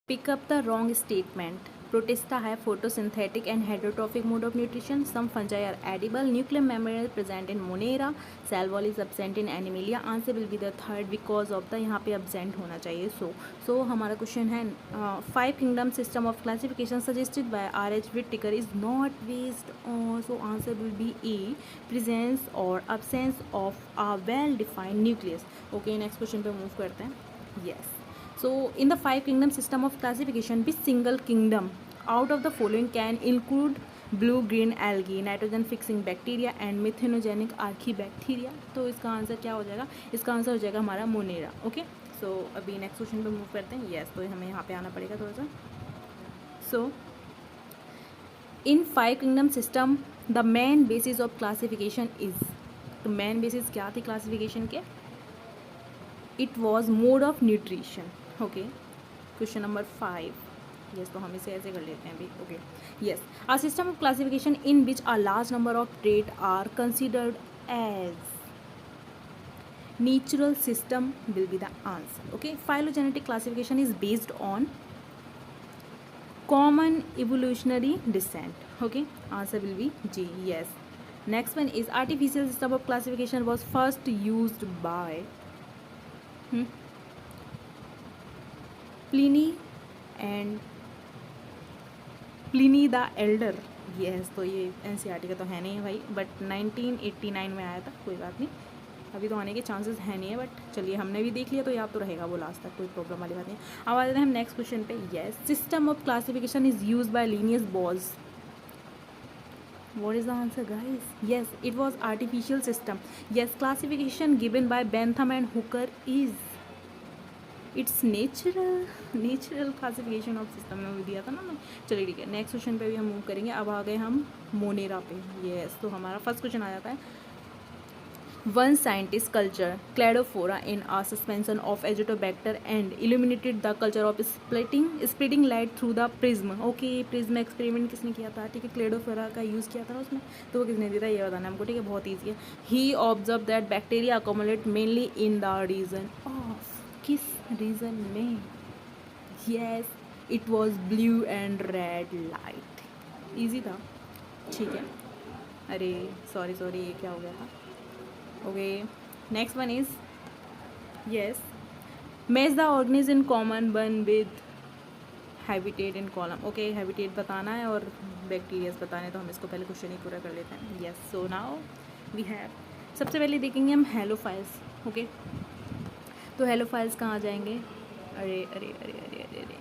Pick up the wrong statement. Protista have photosynthetic and heterotrophic mode of nutrition. Some fungi are edible. Nuclear membrane is present in Monera. Cell wall is absent in Animalia. Answer will be the third because of the यहाँ पे absent होना चाहिए. So हमारा question है five kingdom system of classification suggested by R.H. Whittaker is not based on. So answer will be A, presence or absence of a well-defined nucleus. Okay, next question पे move करते हैं. Yes. So in the five kingdom system of classification, which single kingdom out of the following can include blue green algae, nitrogen fixing bacteria and methanogenic archibacteria? तो इसका answer क्या हो जाएगा? इसका answer हो जाएगा हमारा मोनेरा. ओके, सो अभी नेक्स्ट क्वेश्चन पे मूव करते हैं. यस, तो हमें यहाँ पे आना पड़ेगा थोड़ा सा. So in five kingdom system the main basis of classification is. तो मेन बेसिस क्या थी क्लासिफिकेशन के? It was mode of nutrition. Okay, question number 5. Yes, तो हम इसे ऐसे कर लेते हैं अभी. Okay, yes, a system of classification in which a large number of trait are considered as natural system will be the answer. Okay, phylogenetic classification is based on common evolutionary descent. Okay, answer will be G. Yes. Next one is artificial system of classification was first used by Pliny and Pliny the Elder. Yes, तो ये NCERT का तो है नहीं भाई, but 1989 में आया था. कोई बात नहीं, अभी तो आने के चांसेस है नहीं है, बट चलिए हमने भी देख लिया तो याद तो रहेगा वो लास्ट तक, कोई प्रॉब्लम वाली बात नहीं. अब आते हैं हम नेक्स्ट क्वेश्चन पे. Yes, system of classification is use by Linnaeus balls. What is the answer, guys? Yes, it was artificial system. Yes, classification given by Bentham and Hooker is it's natural classification of system में दिया था ना मैं. चलिए ठीक है, next question पे भी हम मूव करेंगे. अब आ गए हम मोनेरा पे. यस, तो हमारा फर्स्ट क्वेश्चन आ जाता है. One scientist cultured Cladophora in a suspension of Azotobacter and illuminated the culture of spreading light through the prism. Okay, prism experiment किसने किया था? ठीक है, क्लेडोफोरा का यूज़ किया था ना उसमें, तो वो किसने दिया था ये बताना हमको. ठीक है, बहुत ईजी है. He observed that bacteria accumulate mainly in the region of. किस रीजन में? Yes, it was blue and red light. Easy था. ठीक है, अरे सॉरी ये क्या हो गया था. Okay, next one is yes, match the organism in common one with habitat in column. Okay, habitat बताना है और बैक्टीरियाज बताने, तो हम इसको पहले क्वेश्चन ही पूरा कर लेते हैं. yes, so now we have, सबसे पहले देखेंगे हम हेलोफाइल्स. ओके, तो हेलोफाइल्स कहाँ जाएंगे? अरे अरे अरे अरे अरे अरे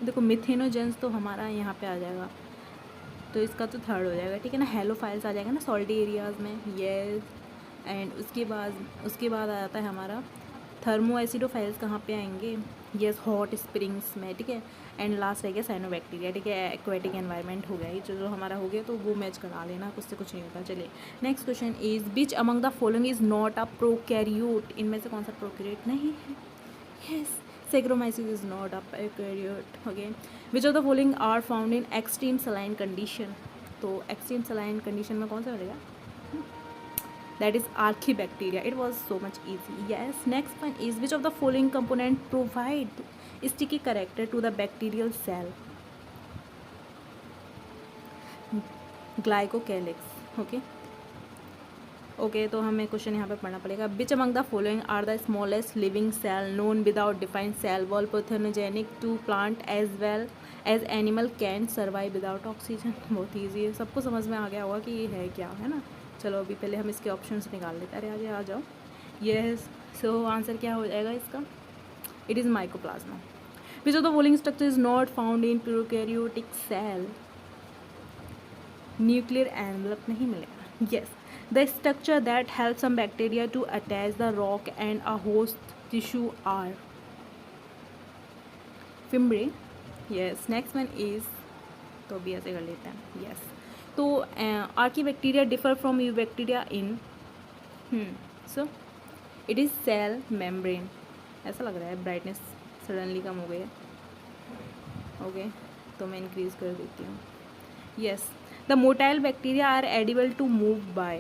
देखो, मिथेनोजेंस तो हमारा यहाँ पे आ जाएगा, तो इसका तो थर्ड हो जाएगा. ठीक है ना, हेलोफाइल्स आ जाएगा ना सॉल्टी एरियाज़ में. येस, एंड उसके बाद आ जाता है हमारा थर्मो एसिडोफाइल्स. कहाँ पे आएंगे? यस, हॉट स्प्रिंग्स में. ठीक है, एंड लास्ट रह गया साइनोबैक्टीरिया. ठीक है, एक्वेटिक एनवायरनमेंट हो गया. ये जो हमारा हो गया तो वो मैच करा लेना, कुछ से कुछ नहीं होता. चलिए, next question is which among the following is not a prokaryote. इनमें से कौन सा प्रोकैरियोट नहीं है? Yes, Saccharomyces is not a eukaryote. Okay, which of the following are found in extreme saline condition? तो extreme saline condition में कौन सा मिलेगा? That is archibacteria. It was so much easy. Yes, next one is which of the following component provide sticky character to the bacterial cell? Glycocalyx. Okay. Okay, तो हमें question यहाँ पे पढ़ना पड़ेगा. Which among the following are the smallest living cell known without defined cell wall pathogenic to plant as well as animal can survive without oxygen. बहुत easy है, सबको समझ में आ गया होगा कि ये है क्या, है ना. चलो अभी पहले हम इसके ऑप्शंस निकाल लेते हैं. अरे आ जाओ. यस, सो आंसर क्या हो जाएगा इसका? It is mycoplasma. Which of the following structure is not found in prokaryotic cell? Nuclear envelope नहीं मिलेगा. Yes, the structure that helps some bacteria to attach the rock and a host tissue are fimbriae. Yes, next one is, तो भी ऐसे कर लेते हैं. yes, तो archibacteria differ from eubacteria in so it is cell membrane. ऐसा लग रहा है ब्राइटनेस सडनली कम हो गई है. ओके, तो मैं इंक्रीज कर देती हूँ. yes, the motile bacteria are able to move by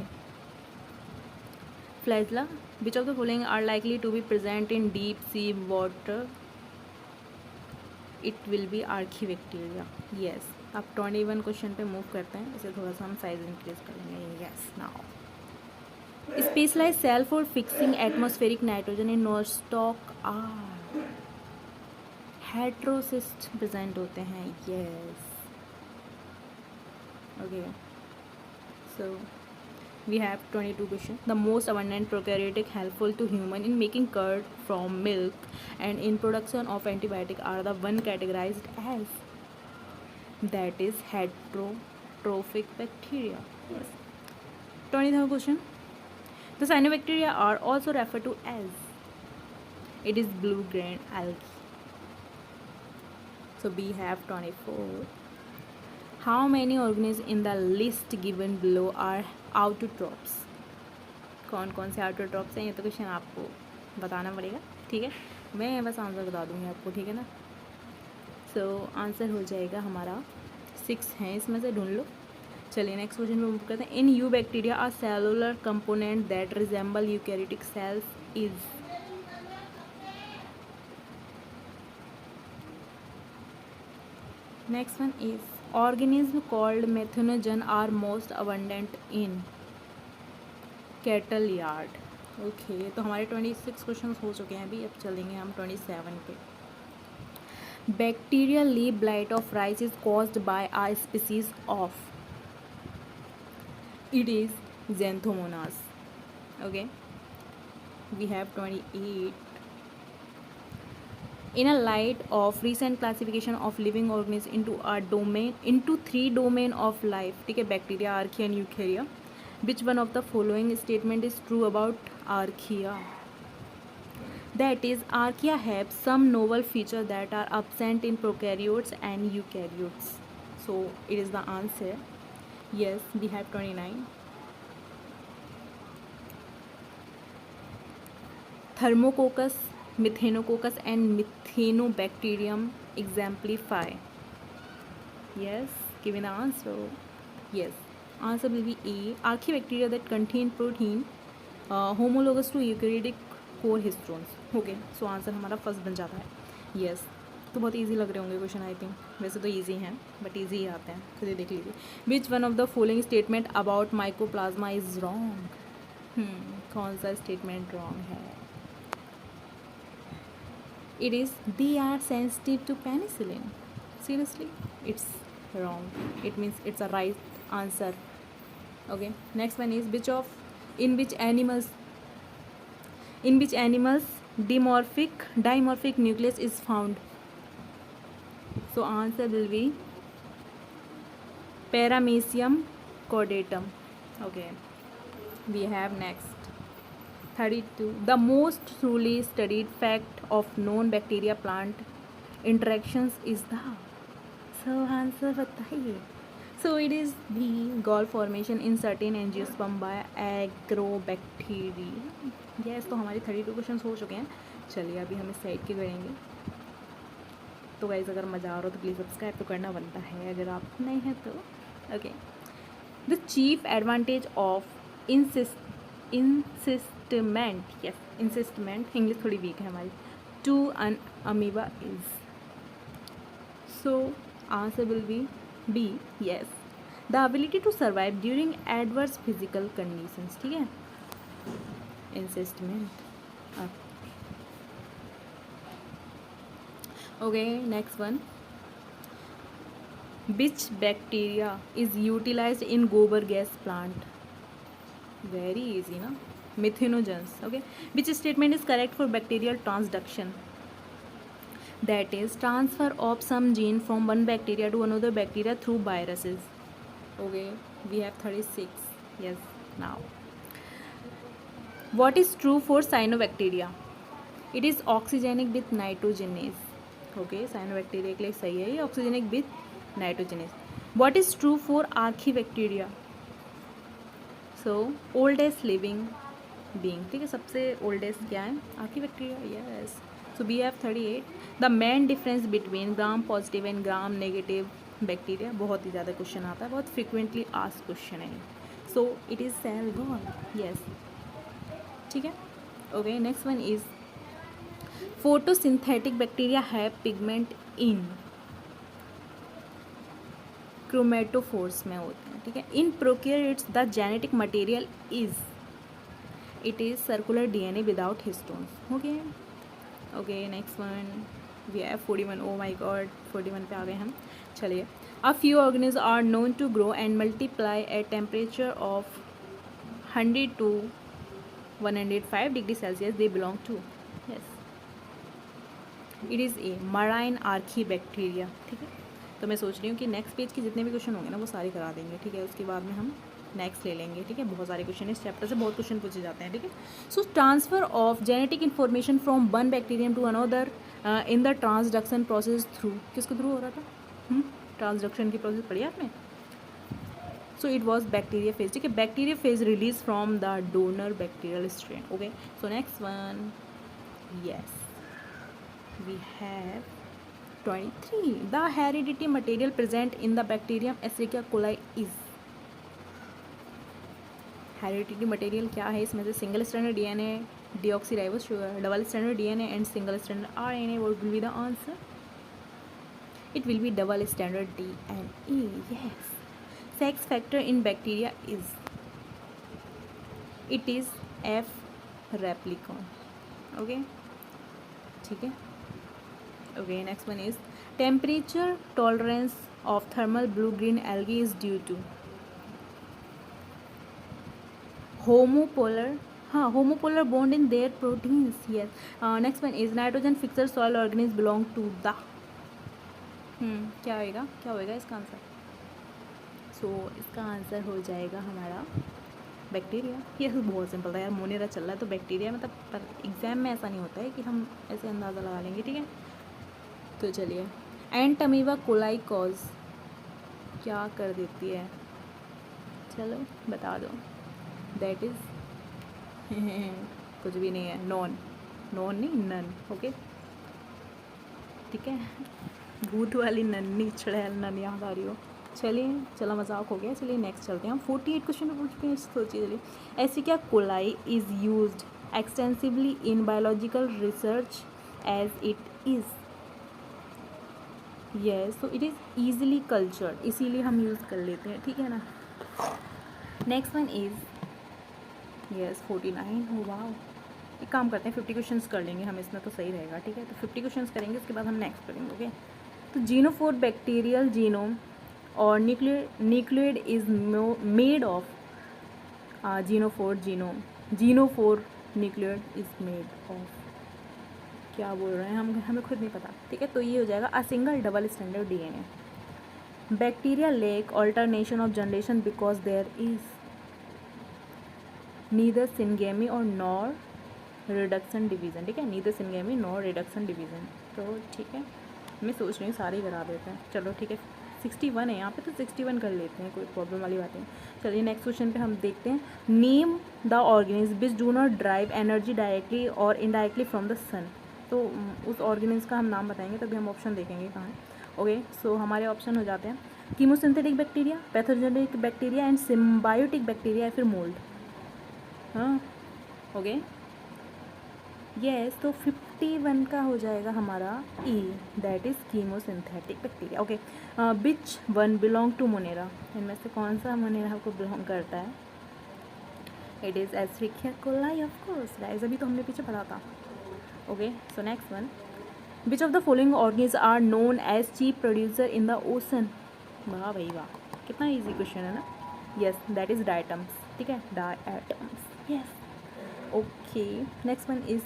flagella. Which of the following are likely to be present in deep sea water? It will B Archie bacteria. Yes, अब 21 question पे move करते हैं, इसे थोड़ा सा हम size increase करेंगे। Yes, now specialise cell for fixing atmospheric nitrogen in Nostoc are heterocyst present होते हैं। Yes, okay, so we have 22 question. The most abundant prokaryotic helpful to human in making curd from milk and in production of antibiotic are the one categorized as, that is heterotrophic bacteria. Yes. 23rd question. The cyanobacteria are also referred to as, it is blue grain algae. So we have 24. How many organisms in the list given below are autotrophs? कौन कौन से autotrophs हैं, ये तो question आपको बताना पड़ेगा, ठीक है। मैं बस आंसर बता दूँगी आपको, ठीक है ना। सो आंसर हो जाएगा हमारा 6 हैं, इसमें से ढूंढ लो। चलिए नेक्स्ट क्वेश्चन पे मूव करते हैं। In eubacteria are cellular component that resemble eukaryotic cells is. Next one is organisms called methanogen are most abundant in cattle yard. Okay, तो हमारे 26 क्वेश्चन हो चुके हैं अभी, अब चलेंगे हम 27 पे। Bacterial leaf blight of rice is caused by a species of, it is Xanthomonas. Okay, we have 28. In a light of recent classification of living organisms into 3 domain of life, ठीक है, bacteria, archaea and eukarya, which one of the following statement is true about archaea? That is, archaea have some novel features that are absent in prokaryotes and eukaryotes. So it is the answer. Yes, we have 29. Thermococcus, Methanococcus and Methanobacterium exemplify. Yes, given the answer. Yes, answer will be A. Archaebacteria that contain protein homologous to eukaryotic core histones. Okay, so answer हमारा first बन जाता है। Yes, तो बहुत easy लग रहे होंगे question, I think. वैसे तो इजी हैं, बट इजी ही आते हैं, खुद ही देख लीजिए। विच one of the following statement about mycoplasma is wrong? कौन सा स्टेटमेंट रॉन्ग है? It is, they are sensitive to penicillin. Seriously, it's wrong. It means it's a right answer. Okay, next one is in which animals dimorphic nucleus is found? So answer will be Paramecium chordatum. Okay, we have next 32. The most truly studied fact of known bacteria plant interactions is the, so answer बताइए। So it is the gall formation in certain angiosperm by agrobacteria. Yes, तो हमारी 32 question हो चुके हैं। चलिए अभी हम इस साइड के करेंगे। तो गाइस अगर मज़ा आ रहा हो तो प्लीज़ सब्सक्राइब तो करना बनता है, अगर आप नहीं हैं तो। Okay, the chief advantage of encystment, yes encystment, English थोड़ी वीक है हमारी, to an amoeba is. So answer will be B, yes, the ability to survive during adverse physical conditions, ठीक है, encystment. Okay, next one, which bacteria is utilized in gobar gas plant? Very easy, na? Methanogens. Okay, which statement is correct for bacterial transduction? That is, transfer of some gene from one bacteria to another bacteria through viruses. Okay, we have 36. Yes, now what is true for cyanobacteria? It is oxygenic with nitrogenase. Okay, cyanobacteria के लिए सही है ये, oxygenic with nitrogenase. What is true for archaebacteria? So oldest living being, ठीक है, सबसे oldest क्या है? Archaebacteria. Yes. So we have 38. The main difference between gram positive and gram negative bacteria, बहुत ही ज़्यादा क्वेश्चन आता है, बहुत frequently asked क्वेश्चन है। So it is cell wall. Yes. ठीक है. Okay, next one is photosynthetic bacteria है pigment in chromatophores में होते हैं, ठीक है. In prokaryotes the genetic material is circular DNA without histones. Okay next one we have 41. Oh my god 41 पे आ गए हम. चलिए. A few organism are known to grow and multiply at temperature of 100 to 105 degree Celsius. They belong to. Yes it is a marine archaebacteria. ठीक है. तो मैं सोच रही हूँ कि नेक्स्ट पेज के जितने भी क्वेश्चन होंगे ना वो सारे करा देंगे. ठीक है. उसके बाद में हम नेक्स्ट ले लेंगे. ठीक है. बहुत सारे क्वेश्चन इस चैप्टर से बहुत क्वेश्चन पूछे जाते हैं. ठीक है. So transfer of genetic information from one bacterium to another in the transduction process through. किसके थ्रू हो रहा था? ट्रांसडक्शन की प्रोसेस पढ़ी आपने. So it was bacteria phage. ठीक है. Bacteria phage release from the donor bacterial strain. Okay. So next one yes we have 23. The hereditary material present in the bacterium Escherichia coli is. Heredity material क्या है इसमें से? Single stranded DNA, deoxyribose sugar, double stranded DNA and single stranded RNA. What will be the answer? It will be double stranded DNA. Yes. Sex factor in bacteria is. It is F replicon. Okay ठीक है. Okay next one is temperature tolerance of thermal blue green algae is due to. Homopolar. हाँ homopolar bond in their proteins. Yes. Next one is nitrogen fixer soil organism belong to the. क्या होएगा इसका answer? सो इसका answer हो जाएगा हमारा bacteria. ये बहुत सिंपल था यार. मोनेरा चल रहा है तो बैक्टीरिया मतलब, पर एग्जाम में ऐसा नहीं होता है कि हम ऐसे अंदाज़ा लगा लेंगे. ठीक है. तो चलिए. एंट अमीबा कोलाई कॉज क्या कर देती है? चलो बता दो. दैट इज़ कुछ भी नहीं है. नॉन नहीं नन. ओके ठीक है. भूत वाली नन्नी चढ़ैल नन याद आ रही हो. चलिए चलो मजाक हो गया. चलिए नेक्स्ट चलते हैं. हम 48 क्वेश्चन पूछ चुके हैं. सोचिए. चलिए. Escherichia coli is used extensively in biological research as it is. Yes. So it is easily cultured. इसीलिए हम यूज़ कर लेते हैं. ठीक है ना. Next one is yes 49. हो वाह. एक काम करते हैं 50 क्वेश्चंस कर लेंगे हम इसमें तो सही रहेगा. ठीक है. तो 50 क्वेश्चंस करेंगे उसके बाद हम नेक्स्ट करेंगे. ओके. तो जीनोफोर बैक्टीरियल जीनोम और nucleoid is made of. Genophore nucleoid is made of. क्या बोल रहे हैं हम, हमें खुद नहीं पता. ठीक है. तो ये हो जाएगा a single double stranded DNA. Bacteria lack alternation of generation because there is neither syngamy और नॉर रिडक्शन डिवीज़न. ठीक है. Neither syngamy nor reduction division. तो ठीक है. मैं सोच रही हूँ सारे ही करा देते हैं. चलो ठीक है. 61 है यहाँ पे तो 61 कर लेते हैं. कोई प्रॉब्लम वाली बात नहीं. चलिए नेक्स्ट क्वेश्चन पे हम देखते हैं. Name the organism which do not drive energy directly और इनडायरेक्टली फ्रॉम द सन. तो उस ऑर्गेनिज्म का हम नाम बताएंगे तभी हम ऑप्शन देखेंगे कहाँ है. ओके. सो हमारे ऑप्शन हो जाते हैं chemosynthetic bacteria, pathogenic bacteria and symbiotic bacteria या फिर मोल्ड. हाँ ओके. यस. तो 51 का हो जाएगा हमारा E. That is chemosynthetic bacteria. Okay. Which one belong to Monera. इनमें से कौन सा मोनेरा को बिलोंग करता है? It is Escherichia coli of course guys. अभी तो हमने पीछे पढ़ा था. Okay. So next one which of the following organisms are known as chief producer in the ocean. वाह भाई वाह. कितना ईजी क्वेश्चन है ना. यस. That is diatoms. ठीक है. Diatoms. Yes. Okay. Next one is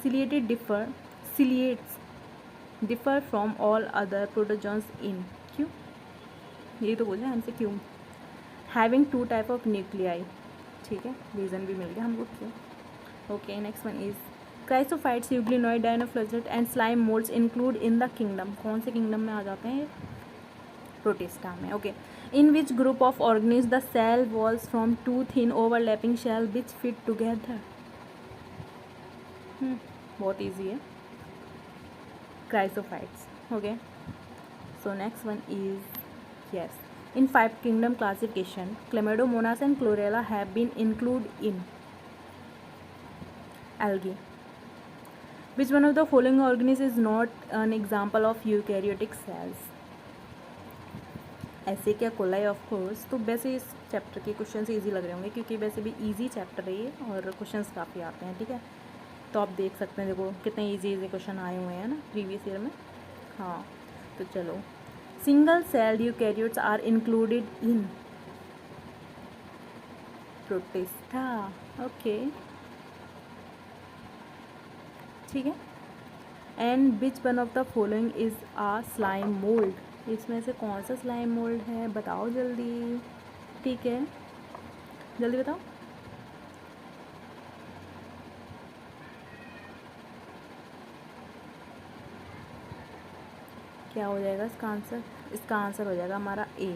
ciliates differ from all other protozoans in. क्यों? यही तो बोल रहे हैं हमसे. क्यों? Having 2 type of nuclei. ठीक है. रीज़न भी मिल गया हमको क्यों. Okay. Next one is chrysophytes, euglenoid, dinoflagellate and slime moulds include in the kingdom. कौन से किंगडम में आ जाते हैं? प्रोटिस्टा में. Okay. In which group of organisms the cell walls from 2 thin overlapping shell which fit together. बहुत easy है. Chrysophytes. Okay. So next one is yes in 5 kingdom classification Chlamydomonas and Chlorella have been include in algae. Which one of the following organism is not an example of eukaryotic cells? ऐसे क्या coli of course. तो वैसे इस chapter के question easy लग रहे होंगे क्योंकि वैसे भी ईजी चैप्टर है ये और क्वेश्चंस काफ़ी आते हैं, ठीक है। तो आप देख सकते हैं, देखो कितने इजी क्वेश्चन आए हुए हैं ना प्रीवियस ईयर में। हाँ, तो चलो, single celled eukaryotes are included in Protista. Okay, ठीक है। And which one of the following is a slime mould? इसमें से कौन सा स्लाइम मोल्ड है, बताओ जल्दी। ठीक है, जल्दी बताओ। क्या हो जाएगा इसका आंसर? इसका आंसर हो जाएगा हमारा ए।